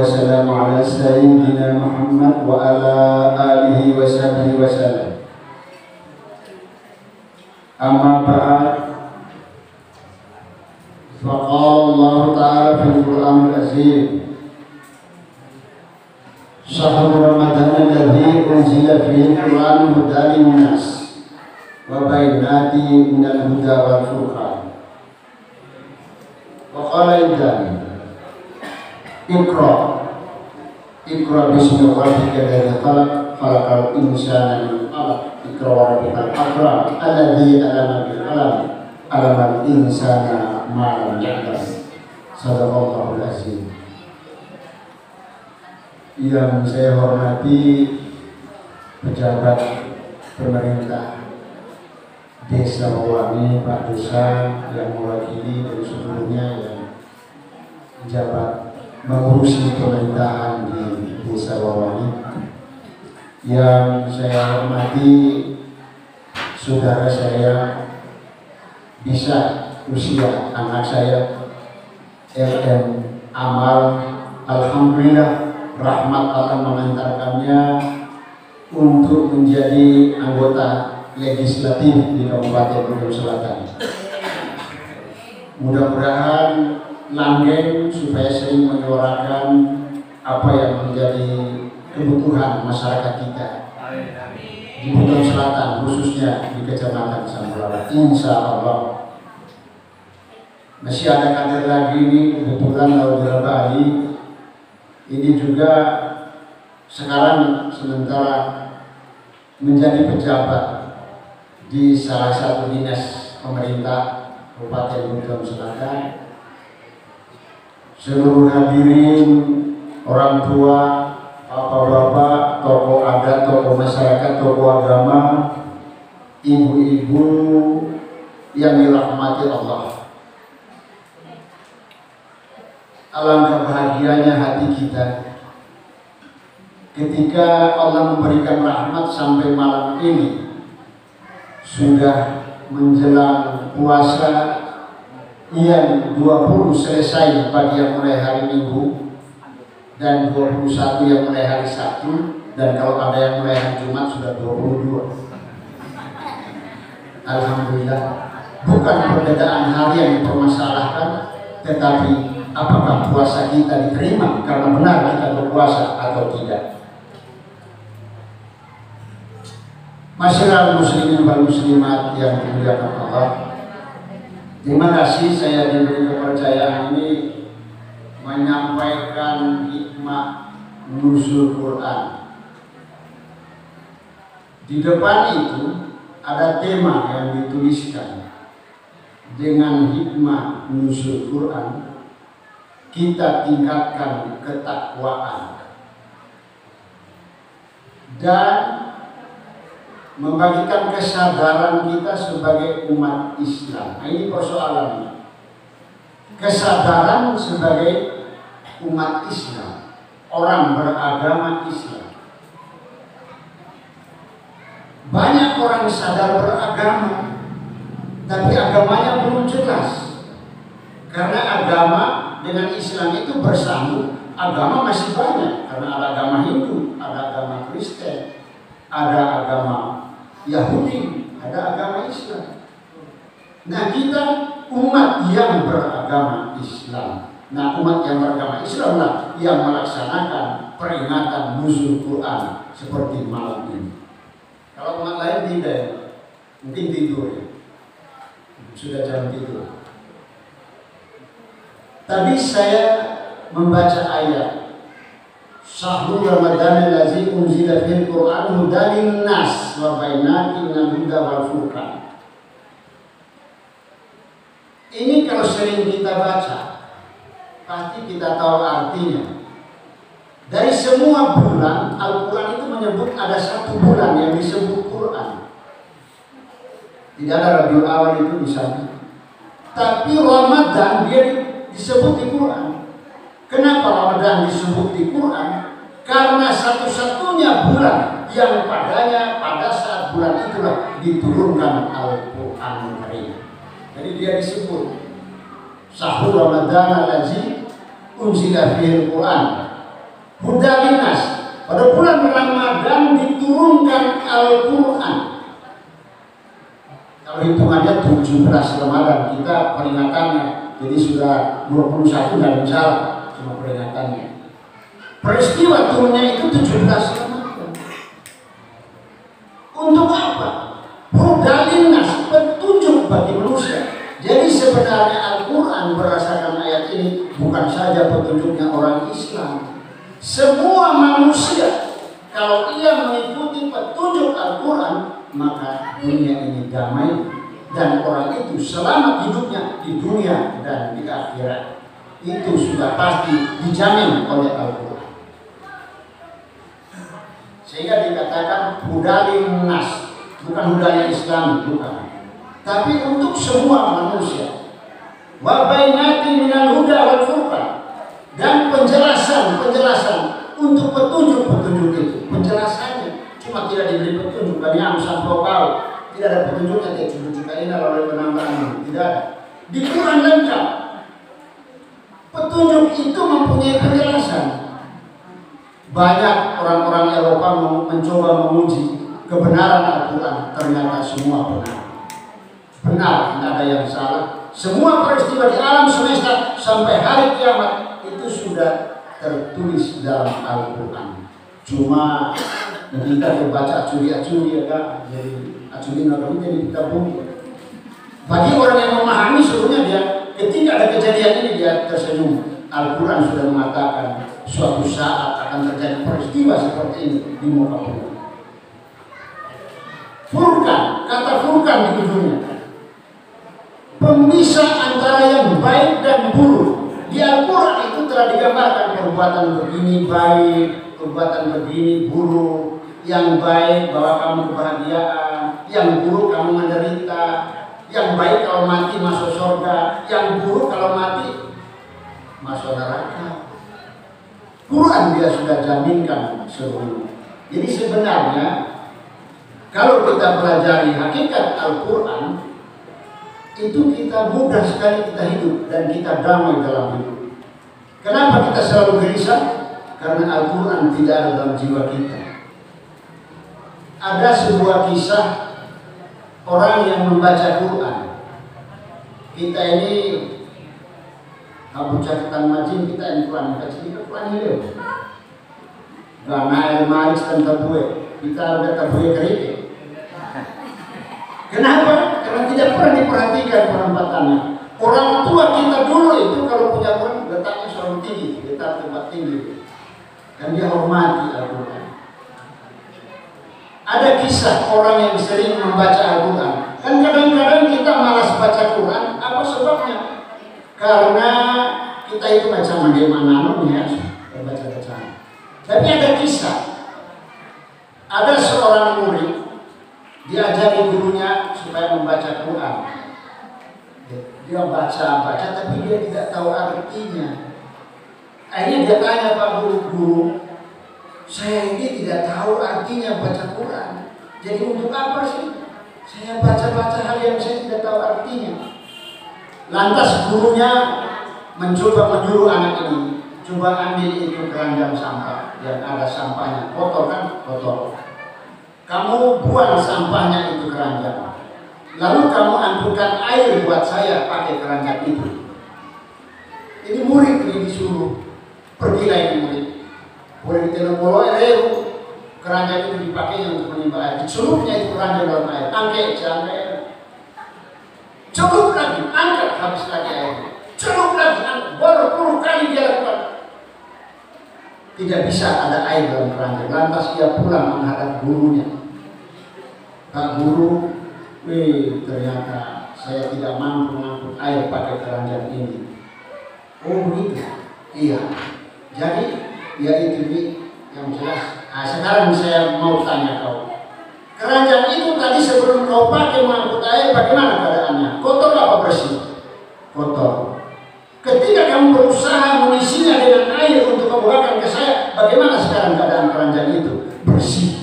wassalamu ala sayyidina Muhammad wa ala alihi wa sahbihi wasallam. Amma ba'd. Faqala Allah Ta'ala fil Qur'anil Azim, Syahrul Ramadan alladzi unzila fihi al-Qur'an hudan lin-nas wa bayyinatin minal huda wal furqan. Wa qala Iqra bismi rabbika alladzi khalaq khalaqal insana min 'alaq Iqra wa rabbukal akram alladzi 'allama bil qalam 'allamal insana ma lam ya'lam. Shadaqallahul azim. Yang saya hormati pejabat pemerintah Desa Wawangi, Pak Desa yang mewakili dan sebelumnya yang menjabat mengurusi pemerintahan di Desa Wawangi, yang saya hormati saudara saya bisa usia anak saya LM Amal, alhamdulillah rahmat akan mengantarkannya untuk menjadi anggota legislatif di Kabupaten Bogor Selatan. Mudah-mudahan langgeng supaya sering menyuarakan apa yang menjadi kebutuhan masyarakat kita di Bogor Selatan, khususnya di Kecamatan Sambulara. Insya Allah masih ada kader lagi ini, kebetulan Laudira Bali ini juga sekarang sementara menjadi pejabat di salah satu dinas pemerintah Kabupaten Bogor Selatan. Seluruh hadirin, orang tua, bapak-bapak, tokoh adat, tokoh masyarakat, tokoh agama, ibu-ibu yang dirahmati Allah. Alangkah bahagianya hati kita ketika Allah memberikan rahmat sampai malam ini sudah menjelang puasa yang 20 selesai bagi yang mulai hari Minggu dan 21 yang mulai hari Sabtu, dan kalau ada yang mulai hari Jumat sudah 22. Alhamdulillah, bukan perbedaan hari yang dipermasalahkan, tetapi apakah puasa kita diterima karena benar kita berpuasa atau tidak. Masyarakat muslimin wal muslimat yang dimuliakan Allah, terima kasih saya diberi kepercayaan ini menyampaikan hikmah nuzul Quran. Di depan itu ada tema yang dituliskan dengan hikmah nuzul Quran, kita tingkatkan ketakwaan dan membagikan kesadaran kita sebagai umat Islam. Nah, ini persoalannya. Kesadaran sebagai umat Islam, orang beragama Islam. Banyak orang sadar beragama, tapi agamanya belum jelas. Karena agama dengan Islam itu bersambung. Agama masih banyak, karena ada agama Hindu, ada agama Kristen, ada agama Yahudi, ada agama Islam. Nah, kita umat yang beragama Islam. Nah, umat yang beragama Islam lah yang melaksanakan peringatan nuzul Quran seperti malam ini. Kalau umat lain tidak, mungkin tidur ya. Sudah jam tidur. Tadi saya membaca ayat Syahrul Ramadan alladzi unzila fil Qur'an hudan lin-nas wa bayyinatin minal huda wal furqan. Ini kalau sering kita baca, pasti kita tahu artinya. Dari semua bulan, Al-Quran itu menyebut ada satu bulan yang disebut Quran. Tidak ada Rabiul Awal itu di sana. Tapi Ramadan dia disebut di Quran. Kenapa Ramadan disebut di Quran? Karena satu-satunya bulan yang padanya pada saat bulan itulah diturunkan Al-Quran Karim. Jadi dia disebut Syahrul Ramadan alladzi unzila fihil Quran Hudalinas. Pada bulan Ramadan diturunkan Al-Quran. Kalau hitungannya 17 Ramadan, kita peringatannya, jadi sudah 21 dalam salah, cuma peringatannya. Peristiwa turunnya itu 17 Ramadan. Untuk apa? Hudalinas, petunjuk bagi manusia. Jadi sebenarnya Al-Quran berdasarkan ayat ini bukan saja petunjuknya orang Islam. Semua manusia, kalau ia mengikuti petunjuk Al-Quran, maka dunia ini damai dan orang itu selamat hidupnya di dunia dan di akhirat. Itu sudah pasti dijamin oleh Al-Quran. Sehingga dikatakan hudalin nas, bukan hudaya Islam, bukan. Tapi untuk semua manusia. Wa bainatin minal huda wal furqan, dan penjelasan untuk petunjuk itu. Penjelasannya cuma tidak diberi petunjuk bagi yang sampai kau. Tidak ada petunjuknya, tidak tunjukkan ini oleh penambahan, tidak ada. Di Quran lengkap. Petunjuk itu mempunyai penjelasan. Banyak orang-orang Eropa mencoba menguji kebenaran Al-Quran, ternyata semua benar. Benar, tidak ada yang salah. Semua peristiwa di alam semesta sampai hari kiamat itu sudah tertulis dalam Al-Quran. Cuma kita terbaca acuri-acuri, ya kan? Jadi acuri nabi jadi kita bumi. Bagi orang yang memahami, sebenarnya dia ketika ada kejadian ini dia tersenyum. Al-Quran sudah mengatakan suatu saat akan terjadi peristiwa seperti ini di muka bumi. Furqan, kata Furqan di ujungnya, pemisah antara yang baik dan buruk. Di Al-Quran itu telah digambarkan perbuatan begini baik, perbuatan begini buruk. Yang baik bawa kamu kebahagiaan, yang buruk kamu menderita. Yang baik kalau mati masuk surga, yang buruk kalau mati masuk neraka. Quran dia sudah jaminkan sebelumnya. Jadi sebenarnya kalau kita pelajari hakikat Al-Quran, itu kita mudah sekali kita hidup dan kita damai dalam hidup. Kenapa kita selalu gelisah? Karena Al-Quran tidak ada dalam jiwa kita. Ada sebuah kisah orang yang membaca Quran. Kita ini Abu catatan majin kita yang Quran kita Quran ini. Gana air manis dan tabue. Kita ada tabue kerike. Kenapa? Karena tidak pernah diperhatikan penempatannya. Orang tua kita dulu itu kalau punya Quran letaknya selalu tinggi, letak tempat tinggi. Dan dia hormati Al-Quran. Ada kisah orang yang sering membaca Al-Quran. Kan kadang-kadang kita malas baca Quran. Apa sebabnya? Karena kita itu baca bagaimana ya, baca-baca. Tapi ada kisah. Ada seorang murid diajari gurunya supaya membaca Quran. Dia baca tapi dia tidak tahu artinya. Akhirnya dia tanya, Pak guru, saya ini tidak tahu artinya baca Quran. Jadi untuk apa sih saya baca-baca hal yang saya tidak tahu artinya? Lantas gurunya mencoba menyuruh anak ini, coba ambil itu keranjang sampah yang ada sampahnya, kotor kan? Kotor. Kamu buang sampahnya itu keranjang. Lalu kamu ambilkan air buat saya pakai keranjang itu. Ini murid ini disuruh. Pergilah ini murid. Murid itu boleh keranjang itu dipakai untuk menimba air. Dicelupnya itu keranjang dalam air. Angkat air. Celup lagi, angkat habis lagi air. Celup lagi, angkat. Berpuluh kali dia lakukan. Tidak bisa ada air dalam keranjang. Lantas dia pulang menghadap gurunya. Pak guru, ternyata saya tidak mampu mengangkut air pakai keranjang ini. Oh begitu? Iya. Jadi ya itu yang jelas. Nah, sekarang saya mau tanya kau. Keranjang itu tadi sebelum kau pakai mengangkut air, bagaimana keadaannya? Kotor apa bersih? Kotor. Ketika kamu berusaha mengisinya dengan air untuk membawakan ke saya, bagaimana sekarang keadaan keranjang itu? Bersih.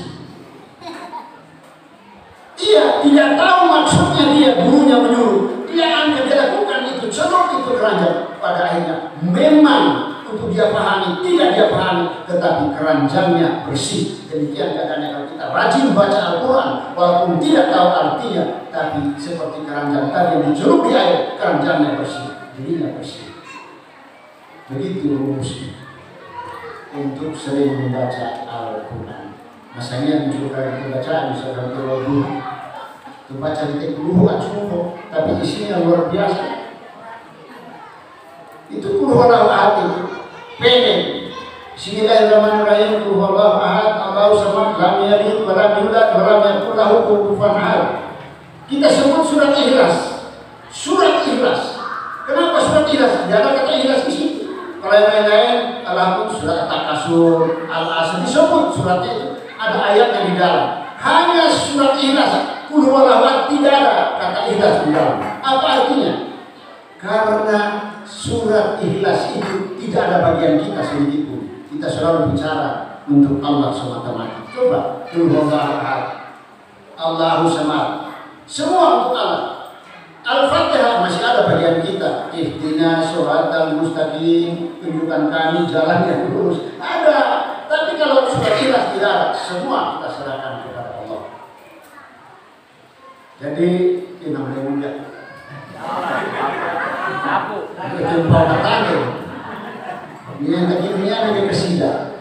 Dia tidak tahu maksudnya, dia gurunya menyuruh. Dia angkat, dia lakukan itu, celup itu keranjang. Pada akhirnya memang untuk dia pahami, tidak dia pahami, tetapi keranjangnya bersih. Demikian keadaannya kalau kita rajin baca Al-Quran, walaupun tidak tahu artinya, tapi seperti keranjang tadi yang dicelup di air, keranjangnya bersih, dirinya bersih. Begitu rumusnya untuk sering membaca Al-Quran. Masanya menunjukkan pembacaan misalkan teologi itu baca di puluhan cukup, tapi isinya luar biasa. Itu puluhan ahad itu pendek. Bismillahirrahmanirrahim. Qul ahad, Allahu samad, lam yalid wa lam yulad wa lam yakul lahu kufuwan ahad. Kita sebut surat Ikhlas. Surat Ikhlas. Kenapa surat Ikhlas? Tidak ada kata ikhlas di situ. Kalau yang lain-lain, Al-Hamd, surat At-Takasur, Al-Asr disebut surat itu. Ada ayatnya di dalam. Hanya surat Ikhlas, Qul huwallahu, tidak ada kata ikhlas di dalam. Apa artinya? Karena surat Ikhlas itu tidak ada bagian kita sedikitpun. Kita selalu bicara untuk Allah semata-mata. Coba, Qul huwallahu ahad, Allahu samad, semua untuk Allah. Al-Fatihah masih ada bagian kita. Ihdinas shiratal mustaqim, tunjukkan kami jalan yang lurus. Ada. Tapi kalau surat Ikhlas tidak ada, semua kita serahkan kepada Allah. Jadi ini namanya mulia. Itu mau bertanya. Ini yang begini ada kesida.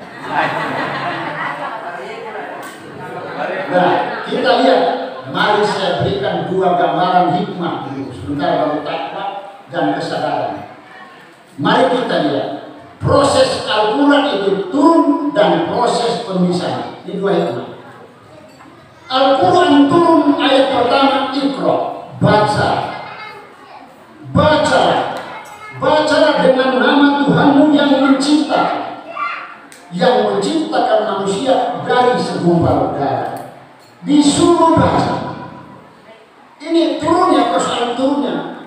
Nah, kita lihat. Mari saya berikan dua gambaran hikmah dulu, sebentar baru takwa dan kesadaran. Mari kita lihat proses Al-Quran itu turun dan proses pemisahan. Ini dua hikmah. Al-Quran turun ayat pertama, Iqra, baca, bacalah dengan nama Tuhanmu yang menciptakan manusia dari segumpal darah. Disuruh baca. Ini turunnya, persoalan turunnya.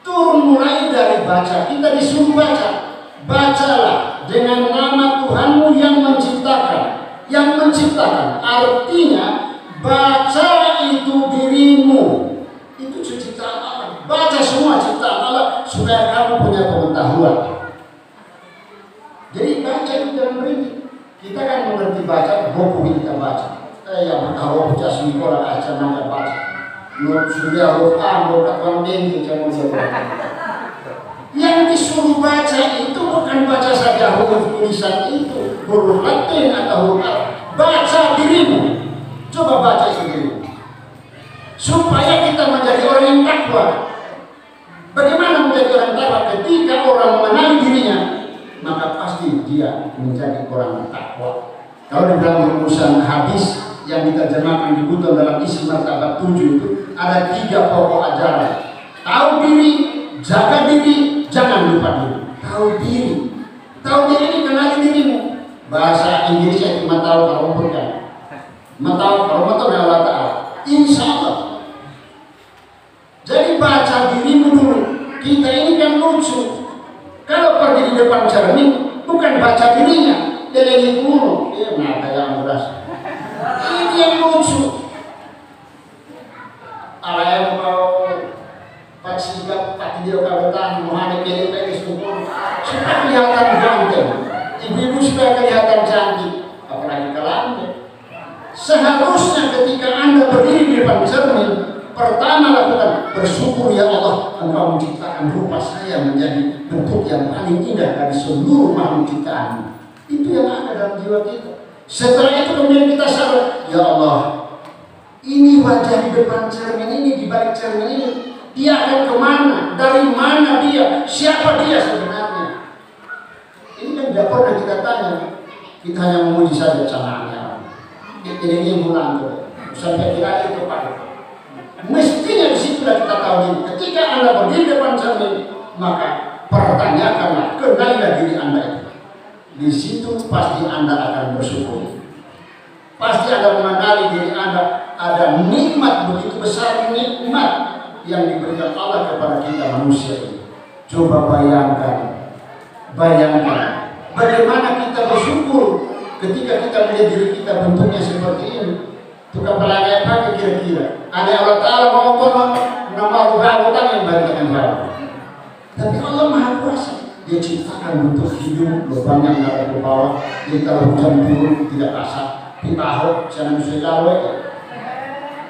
Turun mulai dari baca. Kita disuruh baca. Bacalah dengan nama Tuhanmu yang menciptakan. Yang menciptakan artinya baca itu dirimu. Itu ciptaan Allah. Baca semua ciptaan Allah supaya kamu punya pengetahuan. Jadi baca itu jangan berhenti. Kita kan mengerti baca, buku kita baca. Yang tahu baca sekolah aja nggak baca. Nur sudah Quran, bukan minggu jangan baca. Yang disuruh baca itu bukan baca saja huruf tulisan itu, huruf Latin atau huruf Arab. Baca dirimu. Coba baca sendiri. Supaya kita menjadi orang yang takwa. Bagaimana menjadi orang takwa? Ketika orang mengenali dirinya, maka pasti dia menjadi orang takwa. Kalau di dalam rumusan hadis yang diterjemahkan di buku dalam isi martabat 7 itu ada 3 pokok ajaran. Tahu diri, jaga diri, jangan lupa diri. Tahu diri ini kenali dirimu. Bahasa Inggrisnya cuma tahu kalau bukan. Tahu ya Allah Ta'ala. Insya Allah. Jadi baca dirimu dulu. Kita ini kan lucu. Kalau pergi di depan cermin, bukan baca dirinya, dia lagi mulu. Mata yang beras. Ini yang lucu. Alayam mau pasigap dia kawetan menghadap diri kayak sumur supaya kelihatan ganteng. Ibu-ibu supaya kelihatan cantik. Apalagi kalau seharusnya ketika Anda berdiri di depan cermin, pertama lakukan bersyukur, ya Allah, Engkau menciptakan rupa saya menjadi bentuk yang paling indah dari seluruh makhluk ciptaan. Itu yang ada dalam jiwa kita. Setelah itu kemudian kita sadar, ya Allah, ini wajah di depan cermin ini, di balik cermin ini, dia akan kemana? Dari mana dia? Siapa dia sebenarnya? Ini kan tidak pernah kita tanya. Kita hanya memuji saja canangnya. Ini bulan tuh. Sampai kira itu Pak. Mestinya di situ kita tahu ini. Ketika Anda berdiri depan cermin, maka pertanyakanlah, kenalilah diri Anda itu. Di situ pasti Anda akan bersyukur. Pasti Anda mengenali diri Anda, ada nikmat begitu besar, nikmat yang diberikan Allah kepada kita manusia ini. Coba bayangkan bagaimana kita bersyukur ketika kita melihat diri kita bentuknya seperti ini. Tukang pelanggan apa kira-kira? Ada Allah Ta'ala mau nama utang yang banyak yang baru. Tapi Allah Maha Kuasa. Dia ciptakan bentuk hidup, lubang yang ada ke bawah, jadi kalau hujan turun tidak basah. Di bawah jangan bisa gawe.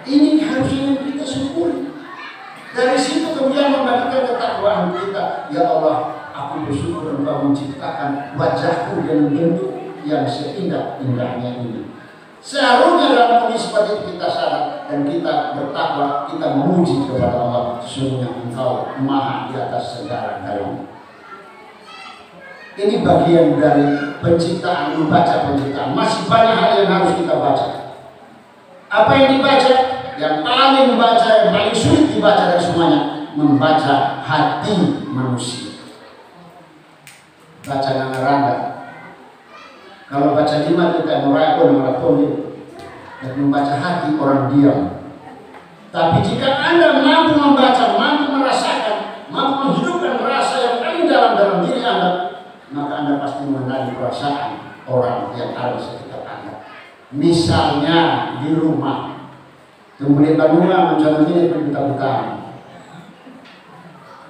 Ini harusnya kita syukuri. Dari situ kemudian membangkitkan ketakwaan kita. Ya Allah, aku bersyukur Engkau menciptakan wajahku dengan bentuk yang seindah-indahnya ini. Seharusnya dalam kondisi seperti itu kita sadar dan kita bertakwa, kita memuji kepada Allah. Sesungguhnya Engkau maha di atas segala-galanya. Ini bagian dari penciptaan, membaca penciptaan. Masih banyak hal yang harus kita baca. Apa yang dibaca? Yang paling membaca, yang paling sulit dibaca dari semuanya, membaca hati manusia. Baca Ngaranda. Kalau baca 5 kita merayakan dan membaca hati orang diam. Tapi jika Anda mampu membaca, mampu merasakan, mampu menghidupkan rasa yang paling dalam diri Anda, maka Anda pasti mengenali perasaan orang yang ada di sekitar Anda. Misalnya di rumah, kemudian bangunlah mencontoh ini berbuta-buta.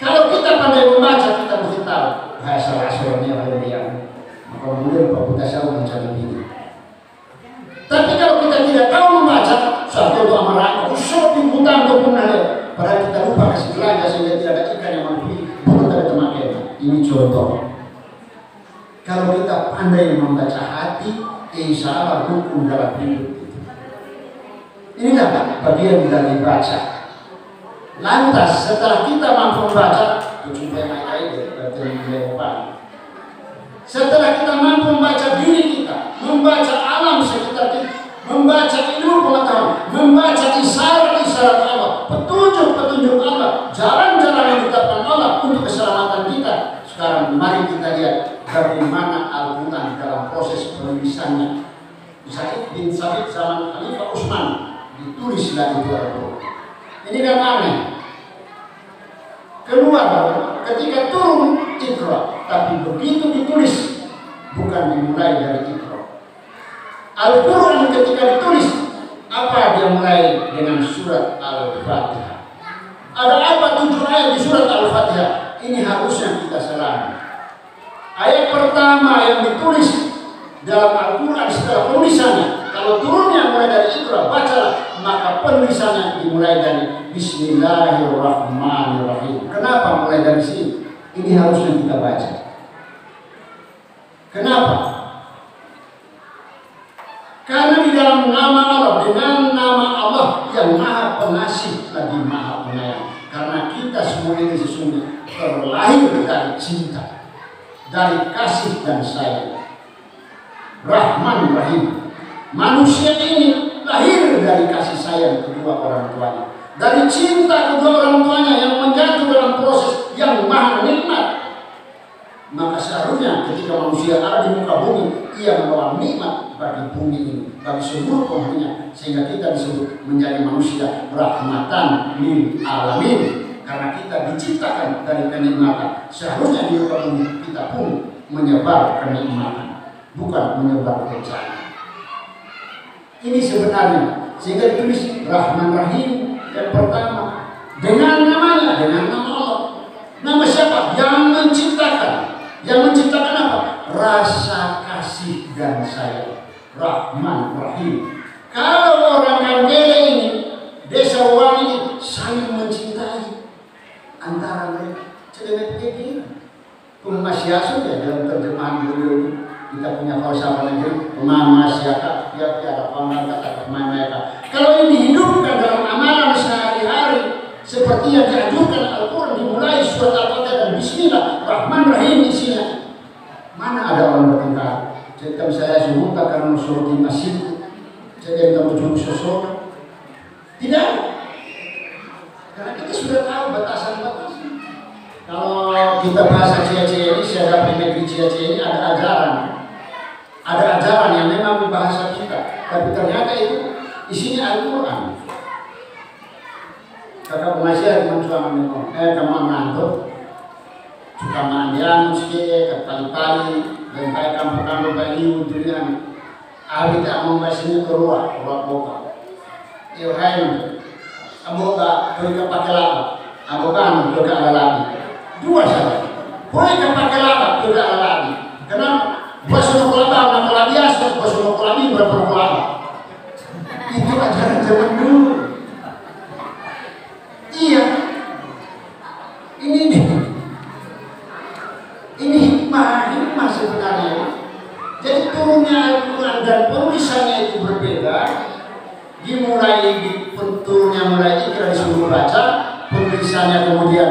Kalau kita pandai membaca, kita mesti tahu bahasa-bahasanya oleh dia. Maka kemudian berbuta saya mencontoh ini. Tapi kalau kita tidak tahu membaca, satu itu amarah, shopping hutang ataupun hal, padahal kita lupa kasih belanja sehingga tidak ada ikan yang mati, bukan ada temaknya. Ini contoh. Kalau kita pandai membaca hati, insya Allah hukum dalam hidup itu. Inilah bagian dari baca. Lantas setelah kita mampu membaca, setelah kita mampu membaca diri kita, membaca alam sekitar kita, membaca ilmu pengetahuan, membaca isyarat-isyarat Allah, petunjuk-petunjuk Allah, jalan-jalan yang ditetapkan Allah untuk keselamatan kita. Sekarang mari kita lihat bagaimana Al-Quran dalam proses penulisannya. Zaid bin Sabit zaman Khalifah Utsman ditulislah itu Al-Quran. Ini kan aneh. Keluar ketika turun Iqra, tapi begitu ditulis bukan dimulai dari Iqra. Al-Quran ketika ditulis apa dia mulai dengan surat Al-Fatihah. Ada apa 7 ayat di surat Al-Fatihah? Ini harusnya kita selami. Ayat pertama yang ditulis dalam Al-Quran setelah penulisannya, kalau turunnya mulai dari Iqra, bacalah, maka penulisannya dimulai dari Bismillahirrahmanirrahim. Kenapa mulai dari sini? Ini harusnya kita baca. Kenapa? Karena di dalam nama Allah, dengan nama Allah yang maha pengasih lagi maha penyayang. Karena kita semua ini sesungguhnya terlahir dari cinta, dari kasih dan sayang. Rahman Rahim. Manusia ini lahir dari kasih sayang kedua orang tuanya, dari cinta kedua orang tuanya yang menjatuh dalam proses yang maha nikmat. Maka seharusnya ketika manusia ada di muka bumi, ia membawa nikmat bagi bumi ini, bagi seluruh penghuninya, sehingga kita disebut menjadi manusia rahmatan lil alamin. Karena kita diciptakan dari kenikmatan, seharusnya di muka bumi kita pun menyebar kenikmatan, bukan menyebar bencana. Ini sebenarnya sehingga ditulis Rahman Rahim yang pertama dengan namanya, dengan nama Allah. Nama siapa? Yang menciptakan. Yang menciptakan apa? Rasa kasih dan sayang. Rahman Rahim. Kalau orang Kandele ini, desa Uang ini saling mencintai antara mereka. Cedemet begini. Pemasyasud ya dalam terjemahan dulu. Kita punya falsafah negeri, mamasyaka, dia tiada pandang kata mereka. Kalau ini dihidupkan dalam amalan sehari-hari, seperti yang dianjurkan Al-Quran dimulai surat Al-Fatihah dan Bismillah, Rahman Rahim isinya. Mana ada orang bertengkar? Jadi saya suruh karena suruh di masjid, jadi kita menuju sesuatu. Tidak, karena kita sudah tahu batasan-batasan. Kalau kita bahasa Cia-Cia ini, saya dapat negeri Cia-Cia ini ada ajaran. Ada ajaran yang memang bahasa kita, tapi ternyata itu isinya Al-Quran. Kakak pengajar mencoba menengok, kamu mengantuk, suka mandian, meski kali-kali, lentai kampung-kampung baliu durian, ahli tak mau bahasanya keluar boka. Iyo hai, aboga, pergi pakai lama, aboga, pergi lagi. Dua saja. Boleh kan pakai laba? Tidak ada lagi. Kenapa? Buat sunnah laba, nama biasa. Buat sunnah laba berapa laba? Itu ajaran zaman dulu. Iya. Ini hikmah sebenarnya. Jadi turunnya Al-Quran dan penulisannya itu berbeda. Penturnya mulai Iqra disuruh baca, penulisannya kemudian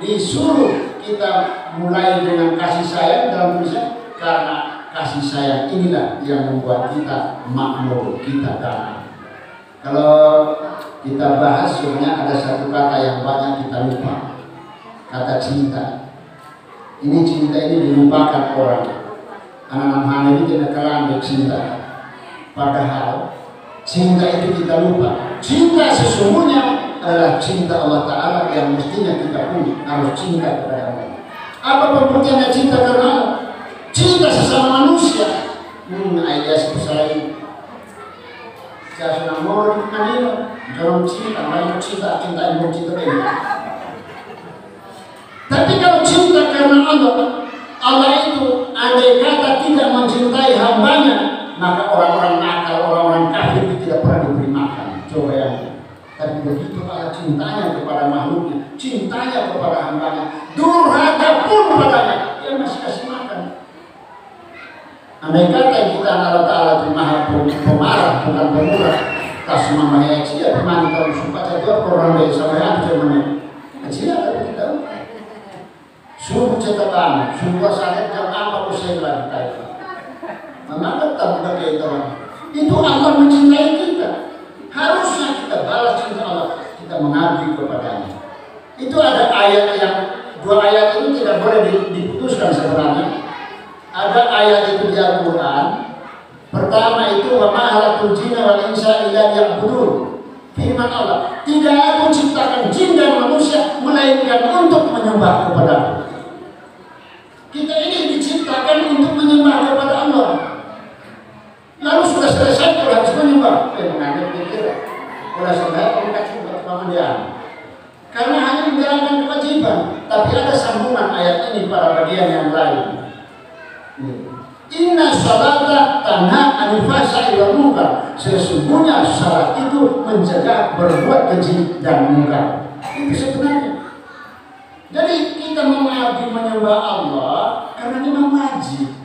disuruh kita mulai dengan kasih sayang dalam tulisan, karena kasih sayang inilah yang membuat kita makmur, kita damai. Kalau kita bahas sebenarnya ada satu kata yang banyak kita lupa, kata cinta. Ini cinta ini dilupakan orang. Anak-anak ini tidak kalah cinta. Padahal cinta itu kita lupa. Cinta sesungguhnya adalah cinta Allah Ta'ala yang mestinya kita punya. Harus cinta kepada Allah. Apa pembuktiannya cinta karena Allah? Cinta sesama manusia. Ayah sebesar Saya sudah mau mengenal dalam cinta, banyak cinta ibu cinta ini. Tapi kalau cinta karena Allah itu andai kata tidak mencintai hambanya, maka orang-orang nakal, orang-orang kafir itu tidak pernah diberi makan. Coba yang. Tapi begitu Allah cintanya kepada makhluknya, cintanya kepada hambanya, durhaka pun padanya, dia masih kasih makan. Andai kata kita Allah Ta'ala itu maha pemarah, bukan pemurah, tas mamanya dia dimana kalau sumpah jatuh orang dari sama yang cuman kecil tapi kita suruh catatan, suruh sangat jam apa usai lagi tadi. Maka tak pakai itu. Itu Allah mencintai kita. Harusnya kita balas cinta Allah, kita mengabdi kepadanya. Itu ada ayat yang dua ayat ini tidak boleh diputuskan sebenarnya. Ada ayat itu di Al-Quran. Pertama itu wa ma khalaqtul jinna wal insa illa liya'budun. Firman Allah, tidak aku ciptakan jin dan manusia melainkan untuk menyembah kepada-Ku. Kita ini diciptakan untuk menyembah kepada Allah. Lalu sudah selesai kalau harus menyembah, mengambil pikiran. Sudah selesai kalau kita pengambilan. Karena hanya menjalankan kewajiban, tapi ada sambungan ayat ini pada bagian yang lain. Inna salata tanha anil fahsya'i wal munkar. Sesungguhnya salat itu mencegah berbuat keji dan munkar. Itu sebenarnya. Jadi kita mengabdi menyembah Allah karena memang wajib.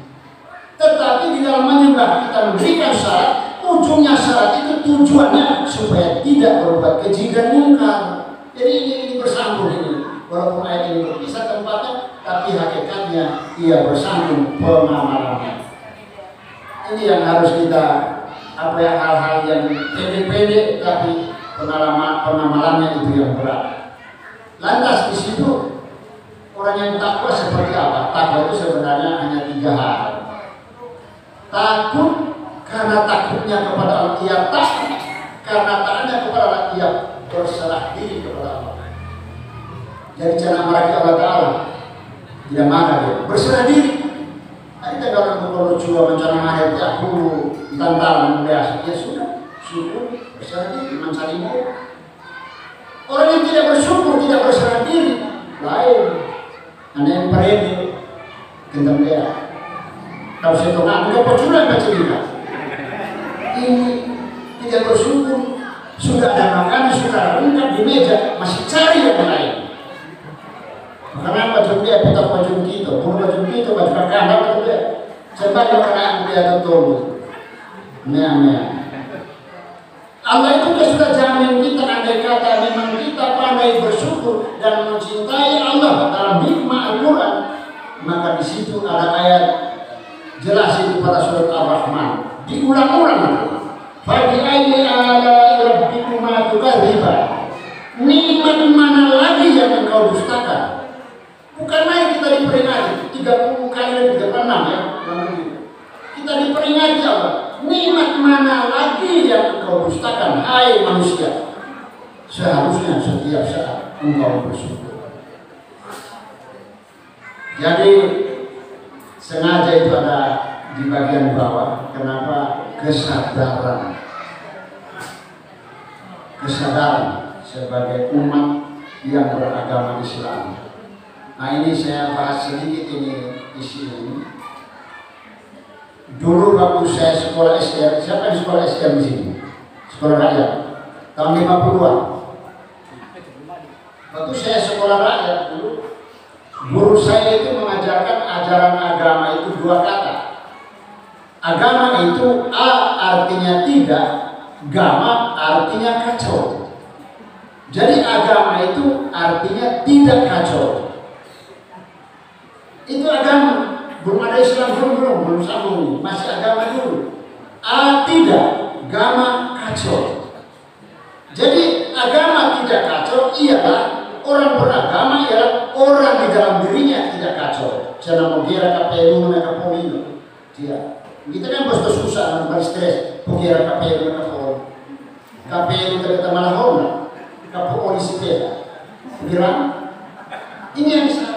Tetapi di dalam menyembah kita memberikan syarat, ujungnya syarat itu tujuannya supaya tidak berbuat keji dan munkar. Jadi ini bersambung ini. Walaupun ayat ini berpisah tempatnya, tapi hakikatnya ia bersambung pengamalannya. Ini yang harus kita hal-hal yang pendek-pendek tapi pengamalannya itu yang berat. Lantas di situ orang yang takwa seperti apa? Takwa itu sebenarnya hanya 3 hal. Takut karena takutnya kepada Allah, ia takut karena taatnya kepada Allah, ia berserah diri kepada Allah. Jadi jangan marahi Allah Ta'ala. Tidak marah dia, berserah diri. Kita kalau coba mencari marah dia aku tantangan biasa. Ya sudah, syukur, berserah diri, mencari mau. Orang yang tidak bersyukur, tidak berserah diri, lain. Ada yang peredi, gendam dia. Kalau saya tahu, enggak percuma baca juga. Ini tidak bersyukur, sudah ada makanan, sudah ada lengkap di meja, masih cari yang lain. Kenapa baju dia putar baju kita, bulu baju kita, baju kakak, apa dia? Sebab orang dia tertolong. Allah itu sudah jamin kita, andai kata memang kita pandai bersyukur dan mencintai Allah dalam hikmah Al-Quran, maka di situ ada ayat jelas itu pada surat Ar-Rahman, diulang-ulang. Bagi ayat ala rabbikuma tukadziban. Nikmat mana lagi yang engkau dustakan? Bukan main kita diperingati 30 kali 36 ya. Kita diperingati Allah. Nikmat mana lagi yang engkau dustakan, hai manusia? Seharusnya setiap saat engkau bersyukur. Jadi sengaja itu ada di bagian bawah. Kenapa? Kesadaran sebagai umat yang beragama Islam. Nah ini saya bahas sedikit ini isi ini. Dulu waktu saya sekolah SDM, siapa di sekolah SDM di sini? Sekolah rakyat. Tahun 50-an. Waktu saya sekolah rakyat dulu, guru saya itu mengajarkan ajaran agama itu dua kata. Agama itu A artinya tidak, gama artinya kacau. Jadi agama itu artinya tidak kacau. Itu agama, belum ada Islam, belum sambung, masih agama dulu. A tidak, gama kacau. Jadi agama tidak kacau ialah orang beragama ialah orang di dalam dirinya tidak kacau. Jangan mau kira KPU mereka pemilu. Tidak. Kita kan bos susah, nampak stres. Kira KPU mereka pemilu. KPU kita malah hormat. Polisi beda. Kira ini yang salah.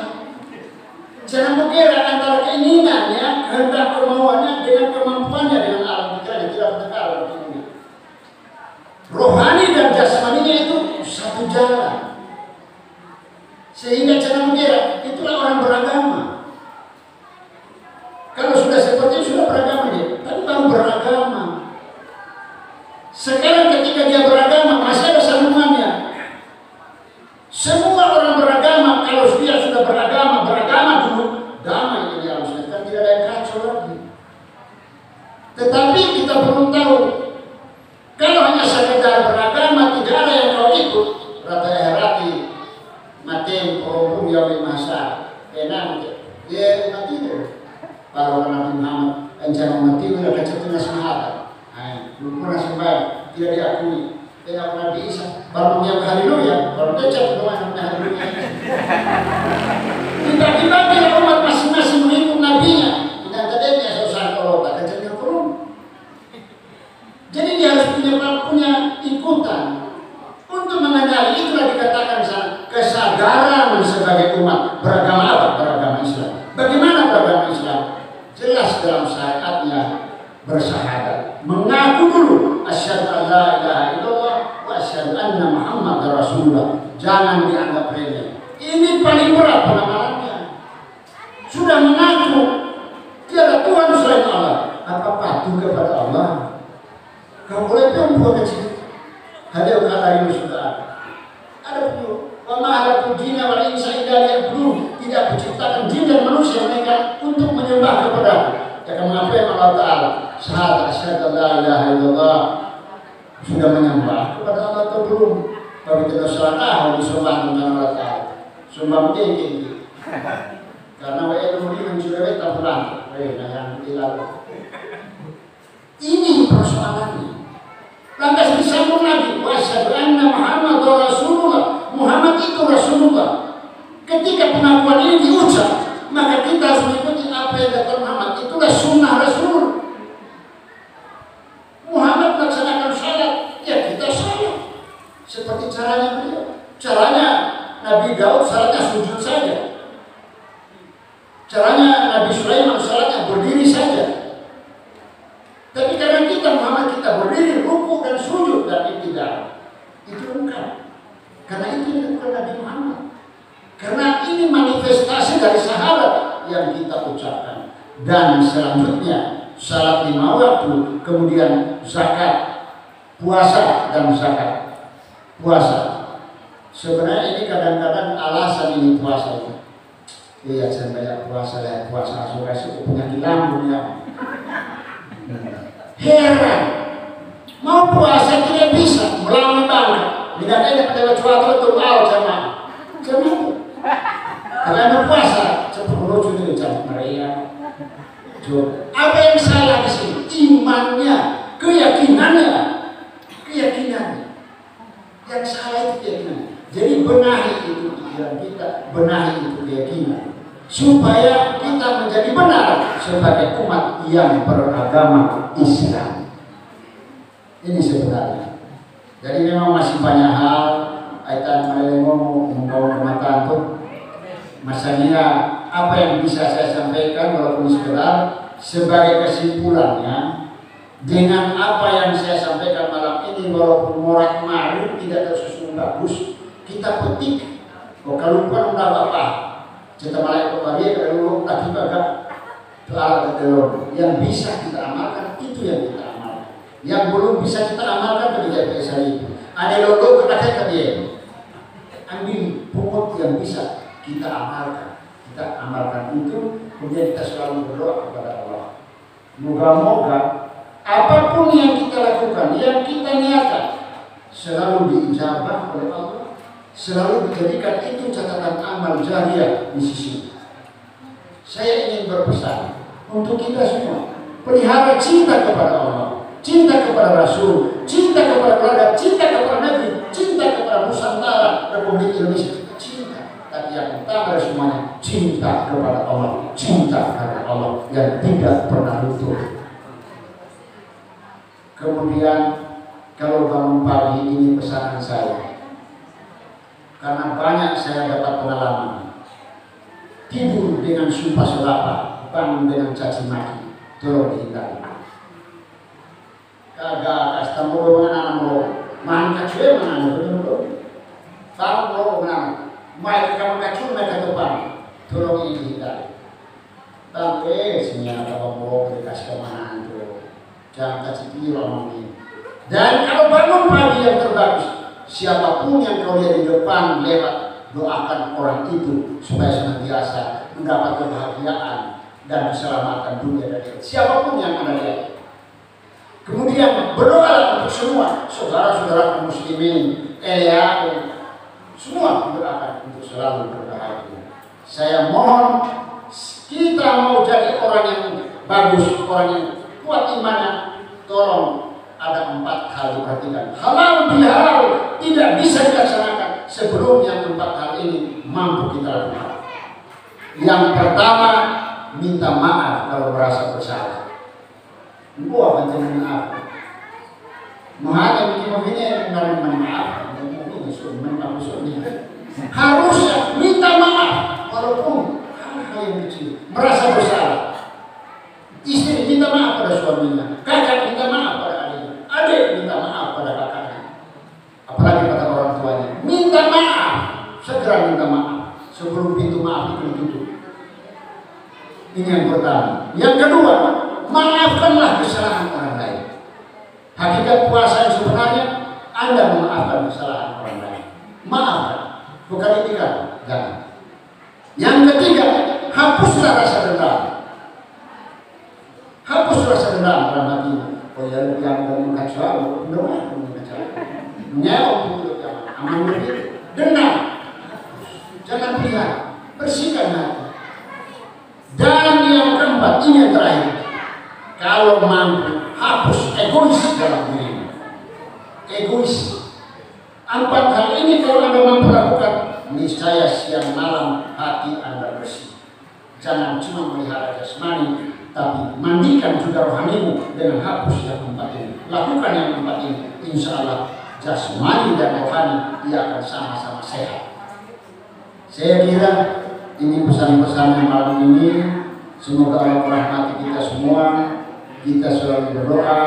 Jangan mengira antara keinginannya, kehendak kemauannya dengan kemampuannya dengan alam pikirannya tidak bertengkar. Rohani dan jasmaninya itu satu jalan. Sehingga jangan mengira itulah orang beragama. Kalau sudah seperti itu sudah beragama dia, tapi baru beragama. Sekarang ketika dia beragama masih ada sambungannya. Semua orang beragama, kalau dia sudah beragama dulu, damai ini harusnya, kan tidak ada yang kacau lagi. Tetapi kita perlu tahu, kalau hanya sekedar beragama, tidak ada yang kau ikut, rata herati, maten, korupun, yawin masa, enam, ya umat itu. Kalau Nabi Muhammad, rencana umat itu, ada kecetunya semahata. Belum pernah sembahyang, tidak diakui. Tidak pernah diisa, baru yang haleluya, baru kecap doa haleluya. Tiba-tiba bila umat masing-masing mengikut nabinya, tidak tadinya susah kalau tak kecapnya turun. Jadi dia harus punya ikutan untuk mengenali. Itulah dikatakan sana kesadaran sebagai umat beragama apa? Beragama Islam. Bagaimana beragama Islam? Jelas dalam syariatnya bersyahadat, mengaku dulu asyhadu an la ilaha illallah wa asyhadu anna Muhammadar Rasulullah. Jangan dianggap remeh. Ini paling berat penamalannya. Sudah mengaku tiada Tuhan selain Allah. Apa patuh kepada Allah? Kau boleh perempuan kecil. Hadir kata ini sudah ada pun. Wa ma khalaqtul jinna wal insa illa liya'budun. Tidak diciptakan jin dan manusia mereka untuk menyembah kepada akan mengakui Allah Ta'ala. Syahadat asyhadu la ilaha illallah. Sudah menyembah kepada Allah atau belum? Kalau kita salah disembah dengan Allah Ta'ala. Sumpah tinggi. Karena wa kemudian mencuri tak pulang. Yang dilalu. Ini persoalannya. Lantas disambung lagi. Wa asyhadu anna Muhammadar Rasulullah. Muhammad itu Rasulullah. Ketika pengakuan ini diucap, maka kita harus mengikuti apa yang kata Muhammad. Itulah sunnah Rasul. Muhammad melaksanakan salat, ya kita salat seperti caranya beliau. Caranya Nabi Daud salatnya sujud saja. Caranya Nabi Sulaiman salatnya berdiri saja. Tapi karena kita Muhammad kita berdiri, ruku dan sujud dan iktidal. Itu bukan. Karena itu bukan Nabi Muhammad. Karena ini manifestasi dari sahabat yang kita ucapkan. Dan selanjutnya salat 5 waktu, kemudian zakat, puasa dan zakat. Puasa. Sebenarnya ini kadang-kadang alasan ini puasa itu. Iya, saya banyak puasa ya, puasa suka penyakit lambung ya. Heran. Mau puasa tidak bisa melalui bangga. Tidak ada pada cuaca itu mau jamaah. Karena puasa cepat lucu itu jam meriah. Apa yang salah di sini? Imannya, keyakinannya. Yang salah itu keyakinan. Jadi benahi itu pikiran kita, benahi itu keyakinan, supaya kita menjadi benar sebagai umat yang beragama Islam. Ini sebenarnya. Jadi memang masih banyak hal kaitan ngomong membawa kematan tuh. Masanya apa yang bisa saya sampaikan walaupun sekedar sebagai kesimpulannya, dengan apa yang saya sampaikan malam ini walaupun morat marit tidak tersusun bagus, kita petik kalau bukan udah apa Kita malaikat bagi kalau lagi bagak soal telur yang bisa kita amalkan itu yang kita amalkan. Yang belum bisa kita amalkan ketika biasa itu. Ada lolo kata ke dia. Ambil pokok yang bisa kita amalkan. Kita amalkan itu, kemudian kita selalu berdoa kepada Allah. Moga-moga apapun yang kita lakukan, yang kita niatkan, selalu diijabah oleh Allah, selalu dijadikan itu catatan amal jariah di sisi. Saya ingin berpesan untuk kita semua, pelihara cinta kepada Allah, cinta kepada Rasul, cinta kepada keluarga, cinta kepada negeri, cinta kepada Nusantara Republik Indonesia, cinta. Tapi yang utama dari semuanya, cinta kepada Allah, cinta kepada Allah yang tidak pernah luntur. Kemudian kalau bangun pagi ini pesanan saya, karena banyak saya dapat pengalaman tidur dengan sumpah selapa, bangun dengan caci maki, tolong dihindari. Kagak kasta mulu mengenal mulu, mangkat cuy mengenal mulu, tahu mulu mengenal, mai kamu kacung mereka depan, tolong ini dihindari. Tapi senyap apa mulu dikasih kemana itu, jangan kasih pilih ini. Dan kalau bangun pagi yang terbagus, siapapun yang kau lihat di depan lewat, doakan orang itu supaya senantiasa mendapat kebahagiaan dan keselamatan dunia dan akhirat. Siapapun yang Anda lihat. Kemudian berdoa untuk semua saudara-saudara muslimin, semua berdoakan untuk selalu berbahagia. Saya mohon kita mau jadi orang yang bagus, orang yang kuat imannya, tolong ada 4 hal diperhatikan. Halal bihalal tidak bisa dilaksanakan sebelum yang 4 hal ini mampu kita lakukan. Yang pertama, minta maaf kalau merasa bersalah. Gua bantuin maaf. Mahal yang begini menerima maaf. Harusnya minta maaf walaupun hal yang kecil. Merasa bersalah. Istri minta maaf pada suaminya, kakak minta maaf pada adiknya, adik minta maaf pada kakaknya, apalagi pada orang tuanya. Minta maaf, segera minta maaf sebelum pintu maaf itu ditutup. Ini yang pertama. Yang kedua, maafkanlah kesalahan orang lain. Hakikat puasa yang sebenarnya Anda memaafkan kesalahan orang lain. Maafkan, bukan ditinggal, jangan. Yang ketiga, hapuslah rasa dendam. Hapus rasa dendam dalam hati. Oh ya, yang mengkacau, doa mengkacau. Nyawa untuk yang aman begitu. Dendam, jangan pelihara, bersihkan hati. Dan yang keempat, ini yang terakhir. Kalau mampu, hapus egois dalam diri. Egois. 4 hal ini kalau Anda mampu lakukan, niscaya siang malam hati Anda bersih. Jangan cuma melihara jasmani, tapi mandikan juga rohanimu dengan hapus yang 4 ini. Lakukan yang 4 ini, insya Allah jasmani dan rohani dia akan sama-sama sehat. Saya kira ini pesan-pesan yang malam ini. Semoga Allah merahmati kita semua. Kita selalu berdoa,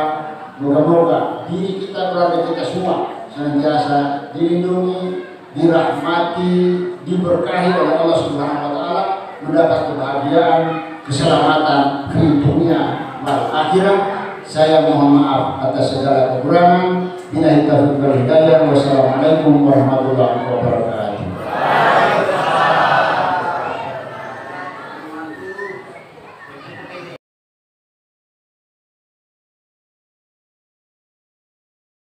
moga-moga diri kita, keluarga kita semua senantiasa dilindungi, dirahmati, diberkahi oleh Allah Subhanahu wa taala, mendapat kebahagiaan, keselamatan di dunia wal akhirat. Saya mohon maaf atas segala kekurangan. Billahi taufiq wal hidayah. Wassalamualaikum warahmatullahi wabarakatuh.